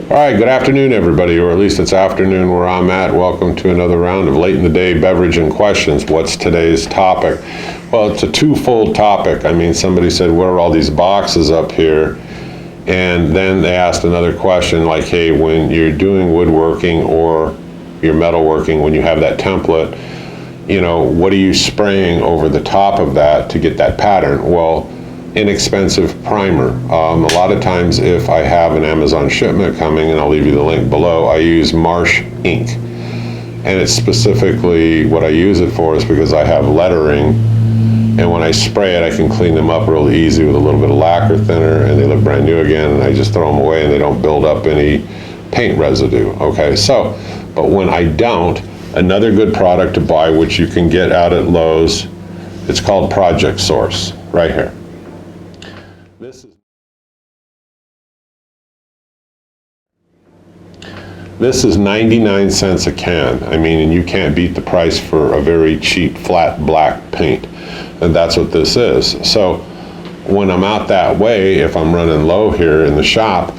All right, good afternoon, everybody, or at least it's afternoon where I'm at. Welcome to another round of Late in the Day Beverage and Questions. What's today's topic? Well, it's a twofold topic. I mean, somebody said, what are all these boxes up here? And then they asked another question like, hey, when you're doing woodworking or your metalworking, when you have that template, you know, what are you spraying over the top of that to get that pattern? Well, inexpensive primer. A lot of times if I have an Amazon shipment coming, and I'll leave you the link below, I use Marsh ink. And it's specifically what I use it for is because I have lettering, and when I spray it I can clean them up real easy with a little bit of lacquer thinner and they look brand new again, and I just throw them away and they don't build up any paint residue. Okay, so, but when I don't, another good product to buy, which you can get out at Lowe's, it's called Project Source, right here. This is 99 cents a can. I mean, and you can't beat the price for a very cheap flat black paint. And that's what this is. So when I'm out that way, if I'm running low here in the shop,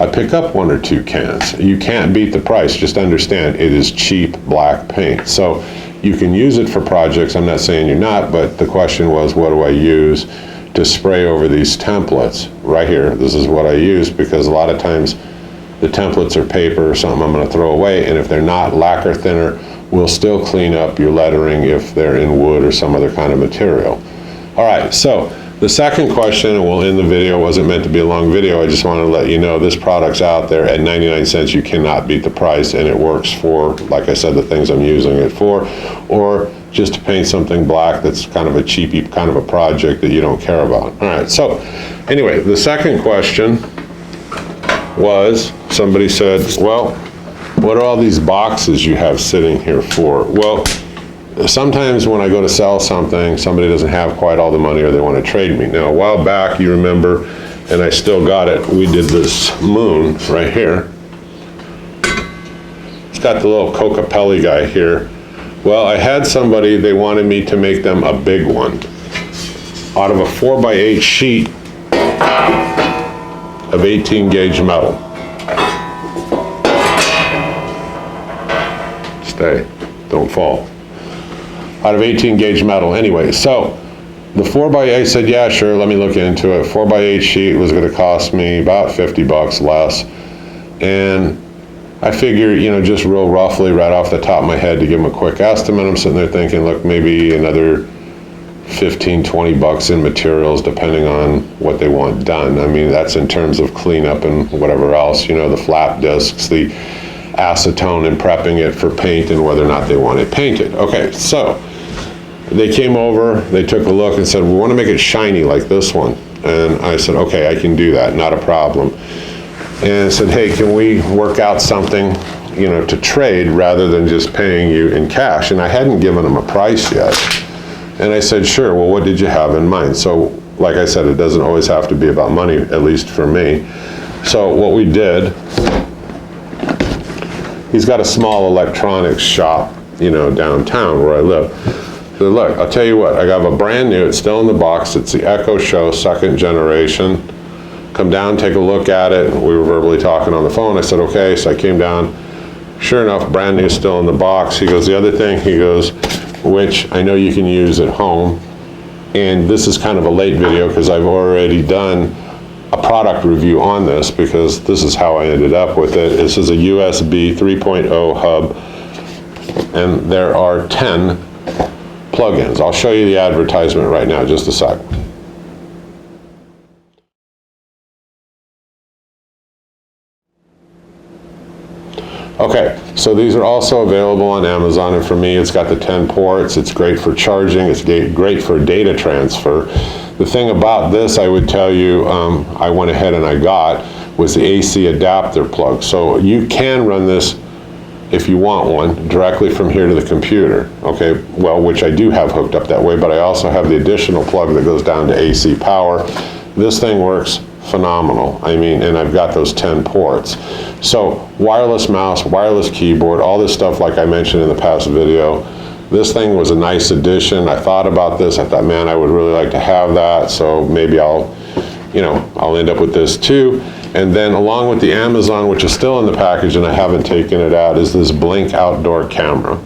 I pick up 1 or 2 cans. You can't beat the price. Just understand it is cheap black paint. So you can use it for projects. I'm not saying you're not, but the question was, what do I use to spray over these templates? Right here, this is what I use, because a lot of times the templates are paper or something I'm going to throw away, and if they're not, lacquer thinner will still clean up your lettering if they're in wood or some other kind of material. All right, so the second question, and we'll end the video, wasn't meant to be a long video, I just wanted to let you know this product's out there at 99 cents. You cannot beat the price, and it works for, like I said, the things I'm using it for, or just to paint something black that's kind of a cheapy kind of a project that you don't care about. All right, so anyway, the second question was, somebody said, well, what are all these boxes you have sitting here for? Well, sometimes when I go to sell something, somebody doesn't have quite all the money or they want to trade me. Now, a while back, you remember, and I still got it, we did this moon right here. It's got the little Cocapelli guy here. Well, I had somebody, they wanted me to make them a big one out of a 4x8 sheet of 18 gauge metal. Stay, don't fall. Out of 18 gauge metal. Anyway, so the 4x8, I said, yeah, sure, let me look into it. 4x8 sheet was going to cost me about 50 bucks less. And I figure, you know, just real roughly right off the top of my head to give them a quick estimate, I'm sitting there thinking, look, maybe another 15, 20 bucks in materials depending on what they want done. I mean, that's in terms of cleanup and whatever else, you know, the flap discs, the acetone and prepping it for paint and whether or not they want it painted. Okay, so they came over, they took a look and said, we want to make it shiny like this one. And I said, okay, I can do that, not a problem. And I said, hey, can we work out something, you know, to trade rather than just paying you in cash? And I hadn't given them a price yet. And I said, sure, well, what did you have in mind? So, like I said, it doesn't always have to be about money, at least for me. So what we did, he's got a small electronics shop, you know, downtown where I live. So look, I'll tell you what, I got a brand new, it's still in the box, it's the Echo Show 2nd generation. Come down, take a look at it. We were verbally talking on the phone. I said, okay, so I came down. Sure enough, brand new, still in the box. He goes, the other thing, he goes, which I know you can use at home, and this is kind of a late video because I've already done a product review on this, because this is how I ended up with it. This is a USB 3.0 hub, and there are 10 plugins. I'll show you the advertisement right now, just a sec. Okay, so these are also available on Amazon, and for me it's got the 10 ports, it's great for charging, it's great for data transfer. The thing about this, I would tell you, I went ahead and I got, was the AC adapter plug. So you can run this, if you want one, directly from here to the computer, okay? Well, which I do have hooked up that way, but I also have the additional plug that goes down to AC power. This thing works phenomenal. I mean, and I've got those 10 ports. So wireless mouse, wireless keyboard, all this stuff like I mentioned in the past video. This thing was a nice addition. I thought about this. I thought, man, I would really like to have that. So maybe I'll end up with this too. And then along with the Amazon, which is still in the package and I haven't taken it out, is this Blink outdoor camera.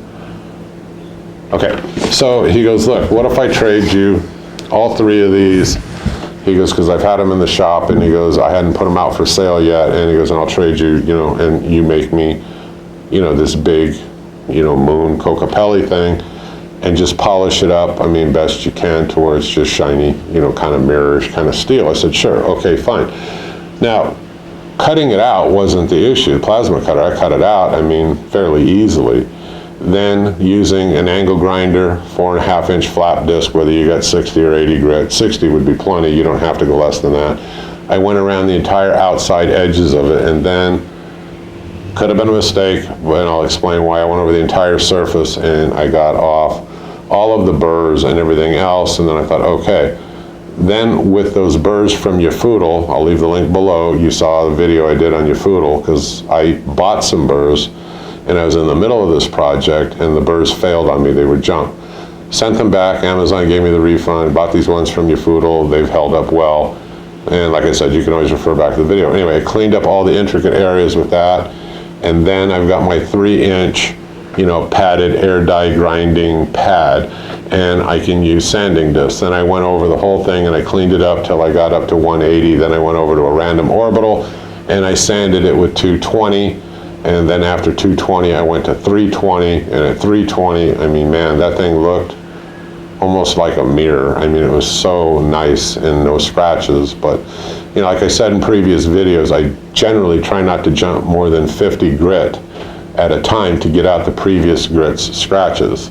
Okay, so he goes, look, what if I trade you all 3 of these? He goes, because I've had them in the shop, and he goes, I hadn't put them out for sale yet, and he goes, and I'll trade you, and you make me, this big, moon Cocapelli thing, and just polish it up, best you can, to where it's just shiny, kind of mirrorish kind of steel. I said, sure, okay, fine. Now, cutting it out wasn't the issue. The plasma cutter, I cut it out, fairly easily. Then using an angle grinder, 4.5-inch flap disc, whether you got 60 or 80 grit, 60 would be plenty, you don't have to go less than that. I went around the entire outside edges of it, and then, could have been a mistake, and I'll explain why. I went over the entire surface and I got off all of the burrs and everything else, and then I thought, okay. Then with those burrs from Yafoodle, I'll leave the link below, you saw the video I did on Yafoodle, because I bought some burrs, and I was in the middle of this project, and the burrs failed on me, they were junk. Sent them back, Amazon gave me the refund, bought these ones from Yafoodle, they've held up well. And like I said, you can always refer back to the video. Anyway, I cleaned up all the intricate areas with that, and then I've got my 3-inch, padded air die grinding pad, and I can use sanding discs. Then I went over the whole thing and I cleaned it up till I got up to 180, then I went over to a random orbital, and I sanded it with 220. And then after 220, I went to 320, and at 320, man, that thing looked almost like a mirror. It was so nice and no scratches. But, like I said in previous videos, I generally try not to jump more than 50 grit at a time to get out the previous grit's scratches.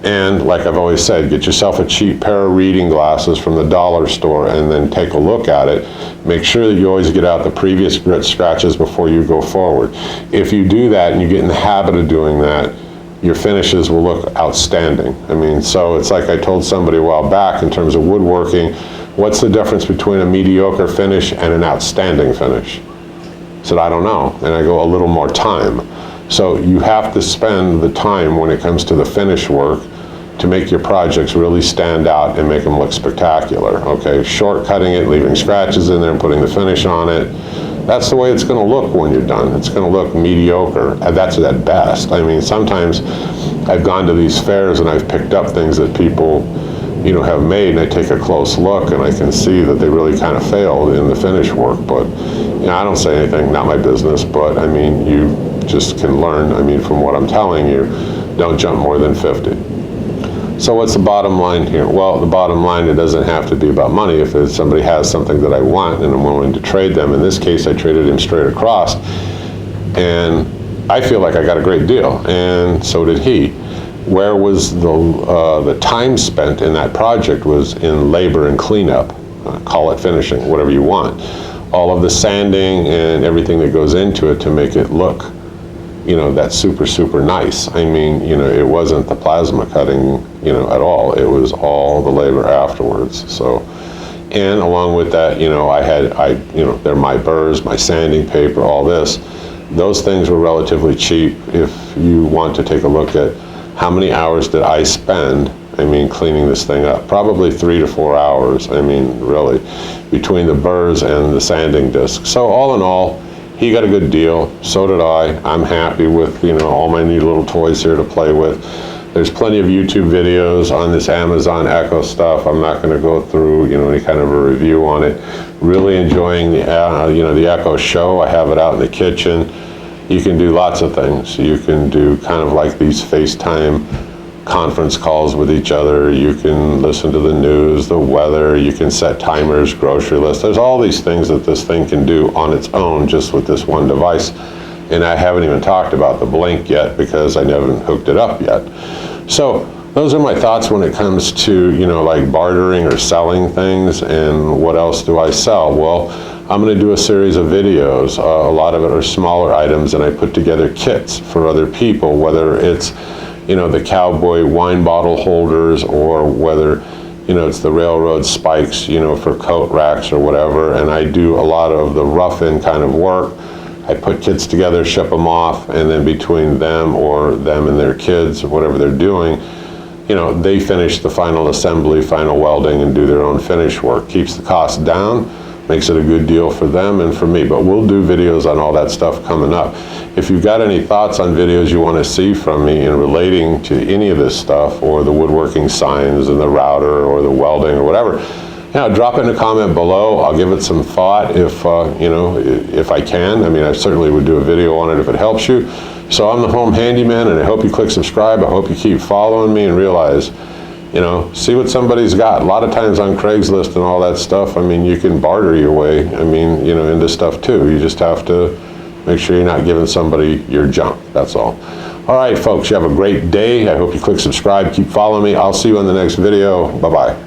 And like I've always said, get yourself a cheap pair of reading glasses from the dollar store and then take a look at it. Make sure that you always get out the previous grit scratches before you go forward. If you do that and you get in the habit of doing that, your finishes will look outstanding. So it's like I told somebody a while back in terms of woodworking, what's the difference between a mediocre finish and an outstanding finish? I said, I don't know. And I go, a little more time. So you have to spend the time when it comes to the finish work to make your projects really stand out and make them look spectacular, okay? Shortcutting it, leaving scratches in there and putting the finish on it, that's the way it's gonna look when you're done. It's gonna look mediocre, and that's at best. Sometimes I've gone to these fairs and I've picked up things that people, have made, and I take a close look and I can see that they really kind of failed in the finish work, but, I don't say anything, not my business, but, you just can learn, from what I'm telling you, don't jump more than 50. So what's the bottom line here? Well, the bottom line, it doesn't have to be about money. If somebody has something that I want and I'm willing to trade them, in this case I traded him straight across, and I feel like I got a great deal, and so did he. Where was the time spent in that project was in labor and cleanup, call it finishing, whatever you want. All of the sanding and everything that goes into it to make it look that's super, super nice. It wasn't the plasma cutting, at all. It was all the labor afterwards. So, and along with that, they're my burrs, my sanding paper, all this. Those things were relatively cheap. If you want to take a look at how many hours did I spend, cleaning this thing up, probably 3 to 4 hours, really, between the burrs and the sanding disc. So all in all, he got a good deal, so did I. I'm happy with, all my neat little toys here to play with. There's plenty of YouTube videos on this Amazon Echo stuff. I'm not gonna go through, any kind of a review on it. Really enjoying the, the Echo Show. I have it out in the kitchen. You can do lots of things. You can do kind of like these FaceTime conference calls with each other. You can listen to the news, the weather, you can set timers, grocery lists. There's all these things that this thing can do on its own just with this one device. And I haven't even talked about the Blink yet because I never hooked it up yet. So those are my thoughts when it comes to, like bartering or selling things. And what else do I sell? Well, I'm going to do a series of videos. A lot of it are smaller items, and I put together kits for other people, whether it's the cowboy wine bottle holders, or whether, it's the railroad spikes, for coat racks or whatever. And I do a lot of the rough-in kind of work. I put kits together, ship them off, and then between them or them and their kids, or whatever they're doing, they finish the final assembly, final welding, and do their own finish work. Keeps the cost down, makes it a good deal for them and for me. But we'll do videos on all that stuff coming up. If you've got any thoughts on videos you want to see from me in relating to any of this stuff, or the woodworking signs and the router or the welding or whatever, drop in a comment below. I'll give it some thought if, if I can. I mean, I certainly would do a video on it if it helps you. So I'm the Home Handyman, and I hope you click subscribe. I hope you keep following me and realize, see what somebody's got. A lot of times on Craigslist and all that stuff, I mean, you can barter your way, into stuff too. You just have to make sure you're not giving somebody your junk. That's all. All right, folks, you have a great day. I hope you click subscribe. Keep following me. I'll see you in the next video. Bye-bye.